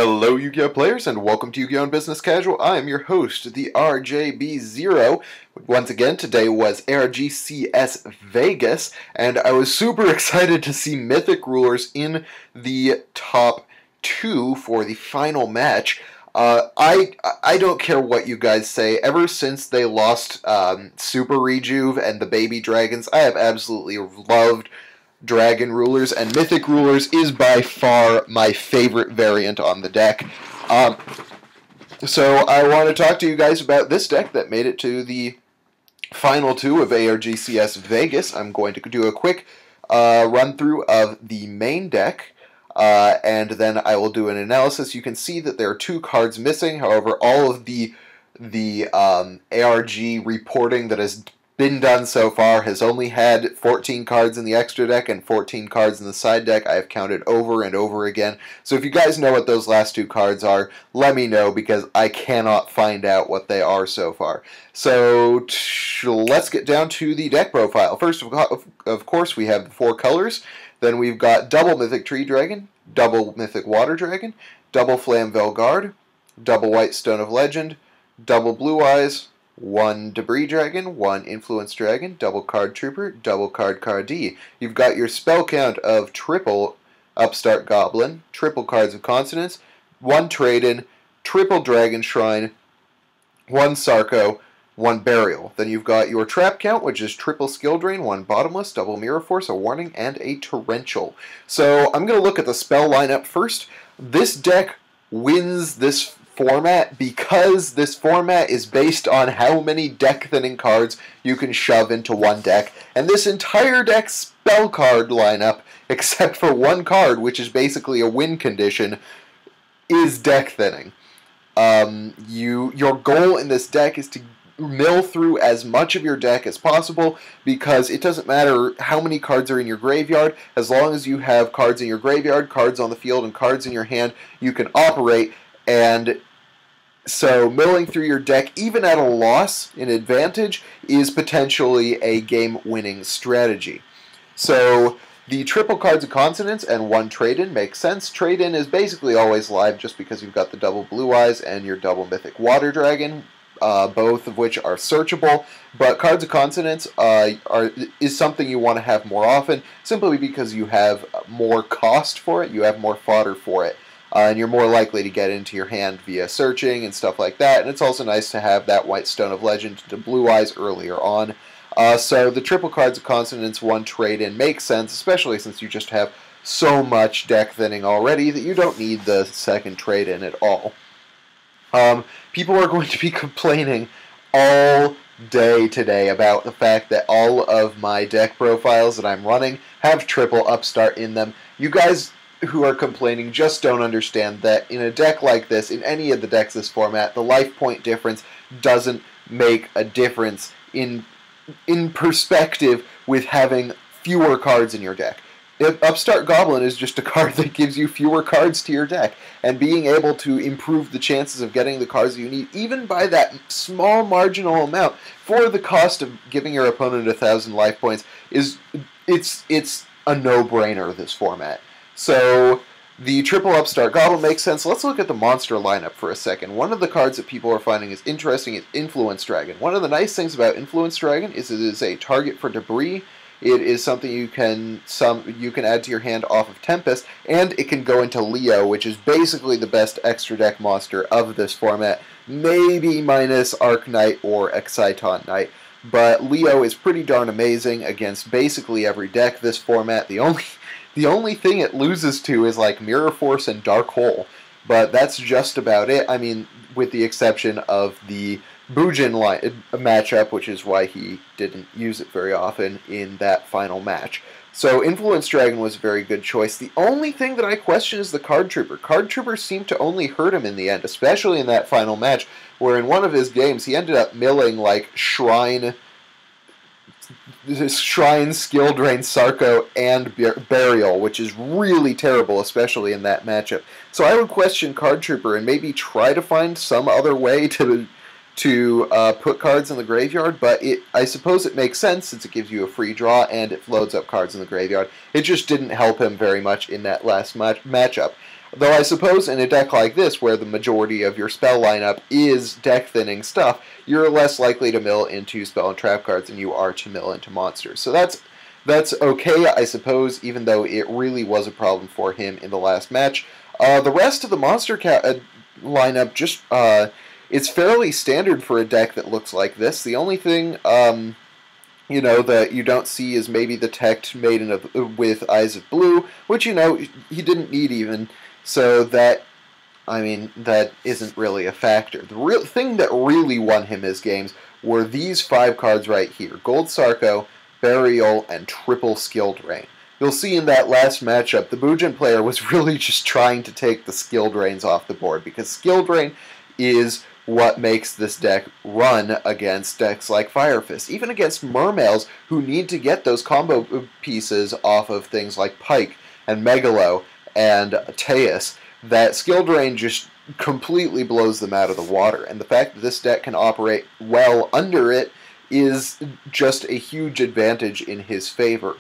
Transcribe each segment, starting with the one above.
Hello Yu-Gi-Oh players and welcome to Yu-Gi-Oh! Business Casual. I am your host, the RJB0. Once again, today was ARGCS Vegas, and I was super excited to see Mythic Rulers in the top 2 for the final match. I don't care what you guys say. Ever since they lost Super Rejuve and the Baby Dragons, I have absolutely loved Dragon Rulers, and Mythic Rulers is by far my favorite variant on the deck. So I want to talk to you guys about this deck that made it to the final 2 of ARGCS Vegas. I'm going to do a quick run-through of the main deck, and then I will do an analysis. You can see that there are 2 cards missing. However, all of the ARG reporting that has been done so far has only had 14 cards in the extra deck and 14 cards in the side deck. I have counted over and over again. So if you guys know what those last 2 cards are, let me know, because I cannot find out what they are so far. So let's get down to the deck profile. First, of course, we have the 4 colors. Then we've got double Mythic Tree Dragon, double Mythic Water Dragon, double Flamvell Guard, double White Stone of Legend, double Blue Eyes, 1 Debris Dragon, 1 Influence Dragon, double Card Trooper, double Card D. You've got your spell count of triple Upstart Goblin, triple Cards of Consonance, 1 Trade-In, triple Dragon Shrine, 1 Sarco, 1 Burial. Then you've got your trap count, which is triple Skill Drain, 1 Bottomless, double Mirror Force, a Warning, and a Torrential. So I'm going to look at the spell lineup first. This deck wins this format because this format is based on how many deck thinning cards you can shove into one deck, and this entire deck spell card lineup, except for 1 card, which is basically a win condition, is deck thinning. Your goal in this deck is to mill through as much of your deck as possible, because it doesn't matter how many cards are in your graveyard. As long as you have cards in your graveyard, cards on the field, and cards in your hand, you can operate. And so milling through your deck, even at a loss in advantage, is potentially a game-winning strategy. So the triple Cards of Consonance and 1 Trade-In makes sense. Trade-In is basically always live just because you've got the double Blue Eyes and your double Mythic Water Dragon, both of which are searchable. But Cards of Consonance is something you want to have more often, simply because you have more cost for it, you have more fodder for it. And you're more likely to get into your hand via searching and stuff like that. And it's also nice to have that White Stone of Legend to Blue Eyes earlier on. So the triple Cards of Consonance, 1 Trade-In makes sense, especially since you just have so much deck thinning already that you don't need the second Trade-In at all. People are going to be complaining all day today about the fact that all of my deck profiles that I'm running have triple Upstart in them. You guys who are complaining just don't understand that in a deck like this, in any of the decks this format, the life point difference doesn't make a difference in perspective with having fewer cards in your deck. Upstart Goblin is just a card that gives you fewer cards to your deck, and being able to improve the chances of getting the cards you need, even by that small marginal amount, for the cost of giving your opponent 1,000 life points, it's a no-brainer, this format. So the triple Upstart Goblin makes sense. Let's look at the monster lineup for a second. One of the cards that people are finding is interesting is Influence Dragon. One of the nice things about Influence Dragon is it is a target for debris. It is something you can add to your hand off of Tempest, and it can go into Leo, which is basically the best extra deck monster of this format, maybe minus Arc Knight or Exciton Knight. But Leo is pretty darn amazing against basically every deck this format. The only thing it loses to is like Mirror Force and Dark Hole, but that's just about it. I mean, with the exception of the Bujin matchup, which is why he didn't use it very often in that final match. So Influence Dragon was a very good choice. The only thing that I question is the Card Trooper. Card Trooper seemed to only hurt him in the end, especially in that final match, where in one of his games he ended up milling like Shrine, Skill Drain, Sarco, and Burial, which is really terrible, especially in that matchup. So I would question Card Trooper and maybe try to find some other way to put cards in the graveyard, but I suppose it makes sense since it gives you a free draw and it loads up cards in the graveyard. It just didn't help him very much in that last matchup. Though I suppose in a deck like this, where the majority of your spell lineup is deck-thinning stuff, you're less likely to mill into spell and trap cards than you are to mill into monsters. So that's okay, I suppose, even though it really was a problem for him in the last match. The rest of the monster lineup just it's fairly standard for a deck that looks like this. The only thing you know, that you don't see is maybe the Tect Maiden with Eyes of Blue, which, you know, he didn't need even, so that, I mean, that isn't really a factor. The real thing that really won him his games were these 5 cards right here: Gold Sarko, Burial, and Triple Skill Drain. You'll see in that last matchup, the Bujin player was really just trying to take the Skill Drains off the board, because Skill Drain is what makes this deck run against decks like Fire Fist, even against Mermails, who need to get those combo pieces off of things like Pike and Megalo and Teus. That Skill Drain just completely blows them out of the water, and the fact that this deck can operate well under it is just a huge advantage in his favor.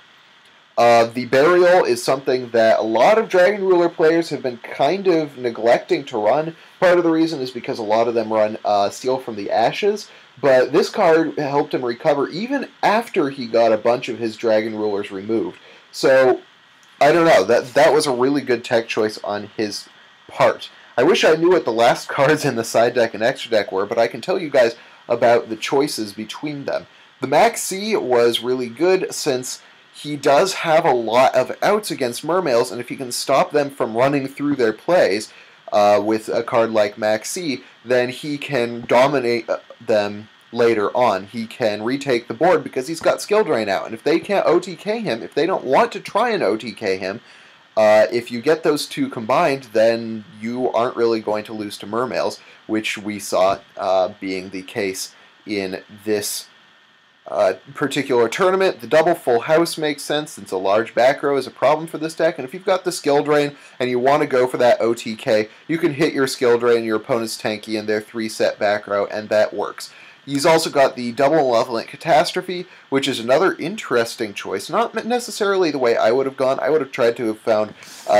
The Burial is something that a lot of Dragon Ruler players have been kind of neglecting to run. Part of the reason is because a lot of them run Steal from the Ashes, but this card helped him recover even after he got a bunch of his Dragon Rulers removed. So, I don't know, that was a really good tech choice on his part. I wish I knew what the last cards in the side deck and extra deck were, but I can tell you guys about the choices between them. The Max C was really good since he does have a lot of outs against Mermails, and if he can stop them from running through their plays with a card like Max C, then he can dominate them later on. He can retake the board because he's got Skill Drain out, and if they can't OTK him, if they don't want to try and OTK him, if you get those two combined, then you aren't really going to lose to Mermails, which we saw being the case in this particular tournament. The double full house makes sense since a large back row is a problem for this deck, and if you've got the Skill Drain and you want to go for that OTK, you can hit your Skill Drain, your opponent's tanky, and their 3-set back row, and that works. He's also got the double Malevolent Catastrophe, which is another interesting choice. Not necessarily the way I would have gone. I would have tried to have found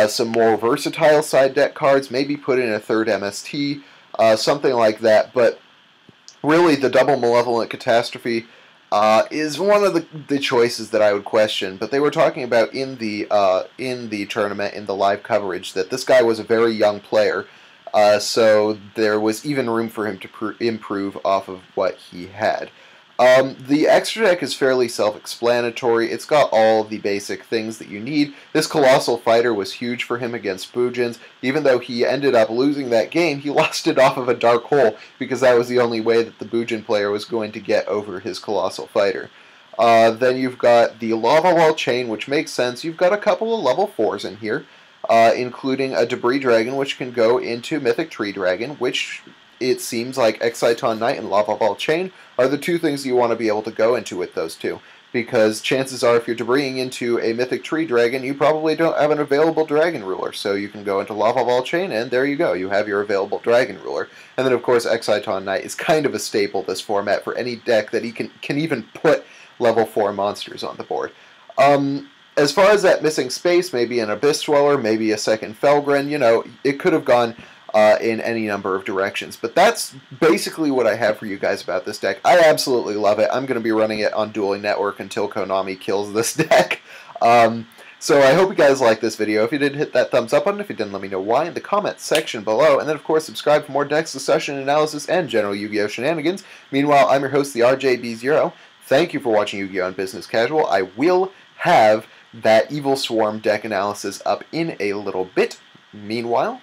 some more versatile side deck cards, maybe put in a third MST, something like that, but really the double Malevolent Catastrophe is one of the choices that I would question. But they were talking about in the tournament, in the live coverage, that this guy was a very young player, so there was even room for him to improve off of what he had. The extra deck is fairly self-explanatory. It's got all the basic things that you need. This Colossal Fighter was huge for him against Bujins. Even though he ended up losing that game, he lost it off of a Dark Hole, because that was the only way that the Bujin player was going to get over his Colossal Fighter. Then you've got the Lava Wall Chain, which makes sense. You've got a couple of level 4s in here, including a Debris Dragon, which can go into Mythic Tree Dragon, which it seems like Exciton Knight and Lava Ball Chain are the two things you want to be able to go into with those two. Because chances are, if you're debrising into a Mythic Tree Dragon, you probably don't have an available Dragon Ruler. So you can go into Lava Ball Chain, and there you go. You have your available Dragon Ruler. And then, of course, Exciton Knight is kind of a staple this format for any deck that he can even put level 4 monsters on the board. As far as that missing space, maybe an Abyss Dweller, maybe a second Felgren, you know, it could have gone in any number of directions. But that's basically what I have for you guys about this deck. I absolutely love it. I'm going to be running it on Dueling Network until Konami kills this deck. So I hope you guys liked this video. If you did, hit that thumbs up button. If you didn't, let me know why in the comments section below. And then, of course, subscribe for more decks, discussion, analysis, and general Yu-Gi-Oh! Shenanigans. Meanwhile, I'm your host, the RJB0. Thank you for watching Yu-Gi-Oh! On Business Casual. I will have that Evilswarm deck analysis up in a little bit. Meanwhile,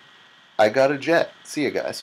I got a jet. See you guys.